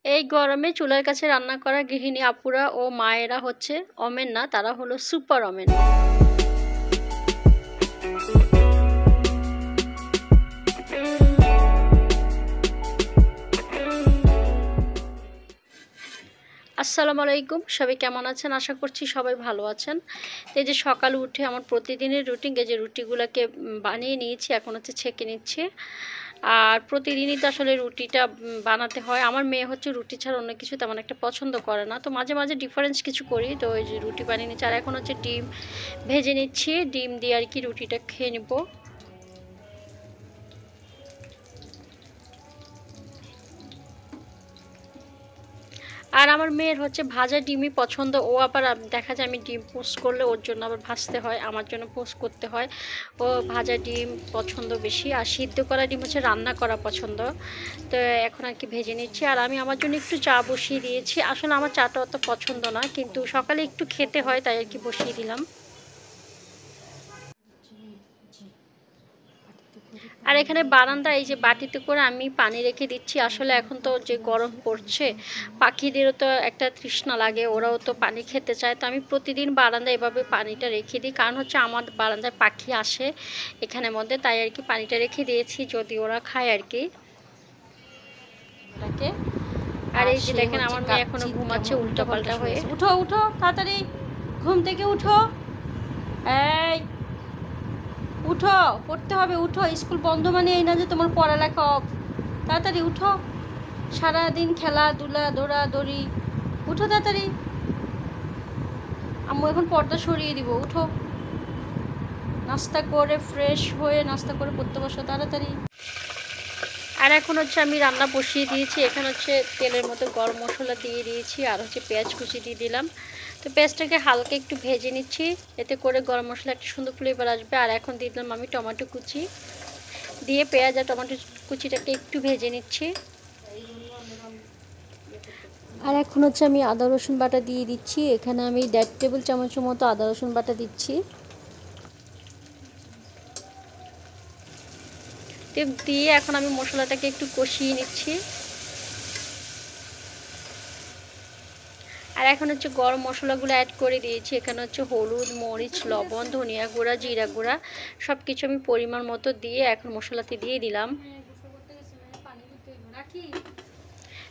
এই গরমে চুলার কাছে রান্না করা গৃহিণী আপুরা ও মায়েরা হচ্ছে ওমেন না, তারা হলো সুপার ওমেন। আসসালামু আলাইকুম, সবাই কেমন আছেন? আশা করছি সবাই ভালো আছেন। এই যে সকালে উঠে আমার প্রতিদিনের রুটিন, এই যে রুটিগুলোকে বানিয়ে নিয়েছি, এখন হচ্ছে ছেঁকে নিচ্ছি। আর প্রতিদিনই তো আসলে রুটিটা বানাতে হয়। আমার মেয়ে হচ্ছে রুটি ছাড়া অন্য কিছু তেমন একটা পছন্দ করে না, তো মাঝে মাঝে ডিফারেন্স কিছু করি। তো ওই যে রুটি বানিয়ে নিচ্ছি, আর এখন হচ্ছে ডিম ভেজে নিচ্ছি। ডিম দিয়ে আর কি রুটিটা খেয়ে নেবো। আর আমার মেয়ের হচ্ছে ভাজা ডিমই পছন্দ। ও আবার দেখা যায় আমি ডিম পোস্ট করলে ওর জন্য আবার ভাজতে হয়, আমার জন্য পোস্ট করতে হয়। ও ভাজা ডিম পছন্দ বেশি, আর সিদ্ধ করা ডিম হচ্ছে রান্না করা পছন্দ। তো এখন আর কি ভেজে নিচ্ছি। আর আমি আমার জন্য একটু চা বসিয়ে দিয়েছি। আসলে আমার চাটা অত পছন্দ না, কিন্তু সকালে একটু খেতে হয় তাই আর কি বসিয়ে দিলাম। আর এখানে বারান্দা এই যে বাটিতে করে আমি পানি রেখে দিচ্ছি। আসলে এখন তো যে গরম পড়ছে, পাখিদেরও তো একটা তৃষ্ণা লাগে, ওরাও তো পানি খেতে চায়। তো আমি প্রতিদিন বারান্দায় এভাবে পানিটা রেখে দিই, কারণ হচ্ছে আমার বারান্দায় পাখি আসে এখানের মধ্যে, তাই আর কি পানিটা রেখে দিয়েছি যদি ওরা খায় আর কি। আর এই যে দেখেন আমার মেয়ে এখনো ঘুমাচ্ছে উল্টো পাল্টা হয়ে। উঠো উঠো তাড়াতাড়ি, ঘুম থেকে উঠো, এই উঠো, পড়তে হবে, উঠো। স্কুল বন্ধ মানে এই না যে তোমার পড়ালেখা অফ। তাড়াতাড়ি উঠো, সারাদিন খেলাধুলা দৌড়াদৌড়ি, উঠো তাড়াতাড়ি। আম্মু এখন পর্দা সরিয়ে দিব, উঠো। নাস্তা করে ফ্রেশ হয়ে নাস্তা করে পড়তে বসো তাড়াতাড়ি। আর এখন হচ্ছে আমি রান্না বসিয়ে দিয়েছি। এখানে হচ্ছে তেলের মধ্যে গরম মশলা দিয়ে দিয়েছি, আর হচ্ছে পেঁয়াজ কুচি দিয়ে দিলাম। তো পেঁয়াজটাকে হালকা একটু ভেজে নিচ্ছি, এতে করে গরম মশলা একটা সুন্দর ফ্লেভার আসবে। আর এখন দিয়ে দিলাম আমি টমেটো কুচি, দিয়ে পেঁয়াজ আর টমেটো কুচিটাকে একটু ভেজে নিচ্ছি। আর এখন হচ্ছে আমি আদা রসুন বাটা দিয়ে দিচ্ছি। এখানে আমি 1.5 টেবিল চামচের মতো আদা রসুন বাটা দিচ্ছি। দিয়ে এখন আমি মশলাটাকে একটু কষিয়ে নিচ্ছি। আর এখন হচ্ছে গরম মশলাগুলো অ্যাড করে দিয়েছি। এখানে হচ্ছে হলুদ, মরিচ, লবণ, ধনিয়া গুঁড়া, জিরা গুঁড়া সব কিছু আমি পরিমাণ মতো দিয়ে এখন মশলাতে দিয়ে দিলাম।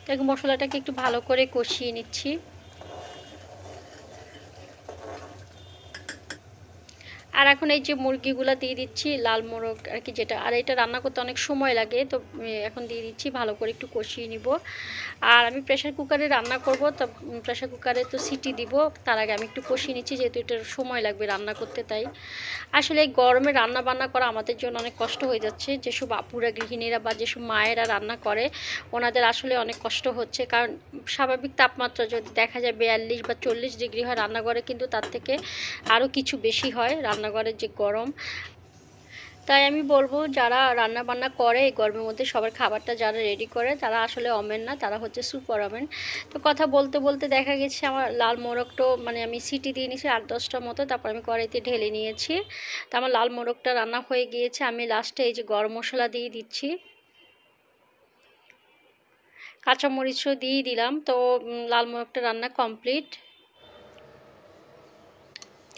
তো মশলাটাকে একটু ভালো করে কষিয়ে নিচ্ছি। আর এখন এই যে মুরগিগুলো দিয়ে দিচ্ছি, লাল মোরগ আর কি যেটা। আর এটা রান্না করতে অনেক সময় লাগে, তো এখন দিয়ে দিচ্ছি, ভালো করে একটু কষিয়ে নিব। আর আমি প্রেশার কুকারে রান্না করব, তো প্রেশার কুকারে তো সিটি দিব, তার আগে আমি একটু কষিয়ে নিচ্ছি, যেহেতু এটার সময় লাগবে রান্না করতে। তাই আসলে এই গরমে রান্না বান্না করা আমাদের জন্য অনেক কষ্ট হয়ে যাচ্ছে। যেসব আপুরা গৃহিণীরা বা যেসব মায়েরা রান্না করে, ওনাদের আসলে অনেক কষ্ট হচ্ছে। কারণ স্বাভাবিক তাপমাত্রা যদি দেখা যায় 42 বা 40 ডিগ্রি হয় রান্নাঘরে, কিন্তু তার থেকে আরও কিছু বেশি হয় রান্নাঘরের যে গরম। তাই আমি বলবো যারা রান্না বান্না করে এই গরমের মধ্যে, সবার খাবারটা যারা রেডি করে তারা আসলে ওমেন না, তারা হচ্ছে সুপার ওমেন। তো কথা বলতে বলতে দেখা গেছে আমার লাল মোরগটা মানে আমি সিটি দিয়ে নিয়েছি 8-10টার মতো, তারপর আমি কড়াইতে ঢেলে নিয়েছি। তো আমার লাল মোরগটা রান্না হয়ে গিয়েছে। আমি লাস্টে এই যে গরম মশলা দিয়ে দিচ্ছি, কাঁচামরিচও দিয়ে দিলাম। তো লাল মোরগটা রান্না কমপ্লিট।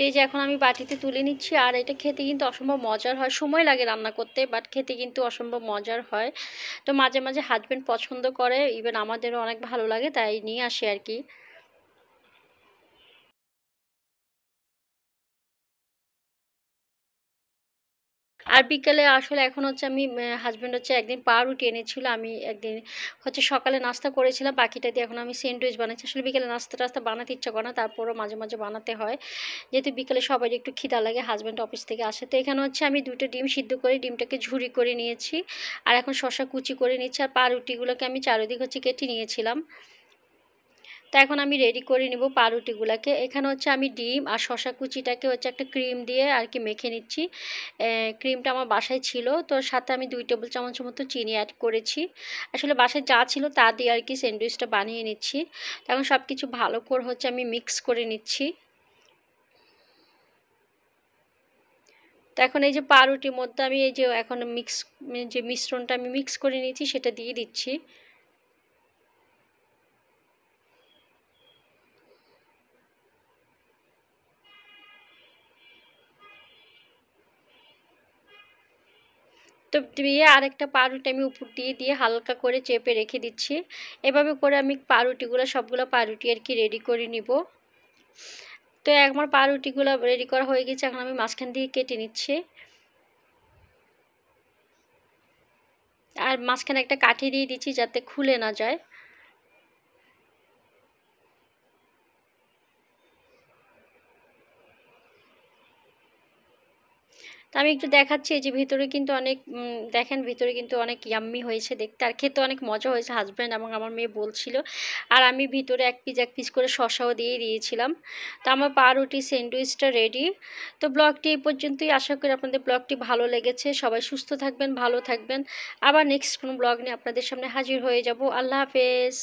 এই যে এখন আমি বাটিতে তুলে নিচ্ছি। আর এটা খেতে কিন্তু অসম্ভব মজার হয়, সময় লাগে রান্না করতে, বাট খেতে কিন্তু অসম্ভব মজার হয়। তো মাঝে মাঝে হাজব্যান্ড পছন্দ করে, ইভেন আমাদেরও অনেক ভালো লাগে, তাই নিয়ে আসি আর কি। আর বিকেলে আসলে এখন হচ্ছে আমি হাজব্যান্ড হচ্ছে একদিন পাউরুটি এনেছিল, আমি একদিন হচ্ছে সকালে নাস্তা করেছিলাম, বাকিটা দিয়ে এখন আমি স্যান্ডউইচ বানাচ্ছি। আসলে বিকেলে নাস্তা টাস্তা বানাতে ইচ্ছা করে না, তারপরও মাঝে মাঝে বানাতে হয়, যেহেতু বিকেলে সবাই একটু খিদা লাগে, হাজব্যান্ড অফিস থেকে আসে। তো এখানে হচ্ছে আমি 2টা ডিম সিদ্ধ করে ডিমটাকে ঝুরি করে নিয়েছি। আর এখন শসা কুচি করে নিচ্ছি। আর পাউরুটিগুলোকে আমি চারিদিক হচ্ছে কেটে নিয়েছিলাম। তো এখন আমি রেডি করে নিব পাউরুটিগুলোকে। এখানে হচ্ছে আমি ডিম আর শসা কুচিটাকে হচ্ছে একটা ক্রিম দিয়ে আর কি মেখে নিচ্ছি। ক্রিমটা আমার বাসায় ছিল, তো সাথে আমি 2 টেবিল চামচের মতো চিনি অ্যাড করেছি। আসলে বাসায় যা ছিল তা দিয়ে আর কি স্যান্ডউইচটা বানিয়ে নিচ্ছি। এখন সব কিছু ভালো করে হচ্ছে আমি মিক্স করে নিচ্ছি। তো এখন এই যে পাউরুটির মধ্যে আমি এই যে এখন যে মিশ্রণটা আমি মিক্স করে নিয়েছি সেটা দিয়ে দিচ্ছি। তো দিয়ে আরেকটা পাউরুটি আমি উপর দিয়ে দিয়ে হালকা করে চেপে রেখে দিচ্ছি। এভাবে করে আমি পাউরুটিগুলো সবগুলো পাউরুটি আর কি রেডি করে নিব। তো আমার পাউরুটিগুলো রেডি করা হয়ে গেছে, এখন আমি মাঝখান দিয়ে কেটে নিচ্ছি। আর মাঝখানে একটা কাঠি দিয়ে দিচ্ছি যাতে খুলে না যায়। তো আমি একটু দেখাচ্ছি এই যে ভিতরে কিন্তু অনেক দেখেন ভিতরে কিন্তু অনেক ইয়াম্মি হয়েছে দেখতে, আর খেতে অনেক মজা হয়েছে, হাজব্যান্ড এবং আমার মেয়ে বলছিল। আর আমি ভিতরে এক পিস করে শসাও দিয়ে দিয়েছিলাম। তো আমার পাউরুটি স্যান্ডউইচটা রেডি। তো ব্লগটি এই পর্যন্তই, আশা করি আপনাদের ব্লগটি ভালো লেগেছে। সবাই সুস্থ থাকবেন, ভালো থাকবেন। আবার নেক্সট কোনো ব্লগ নিয়ে আপনাদের সামনে হাজির হয়ে যাব। আল্লাহ হাফেজ।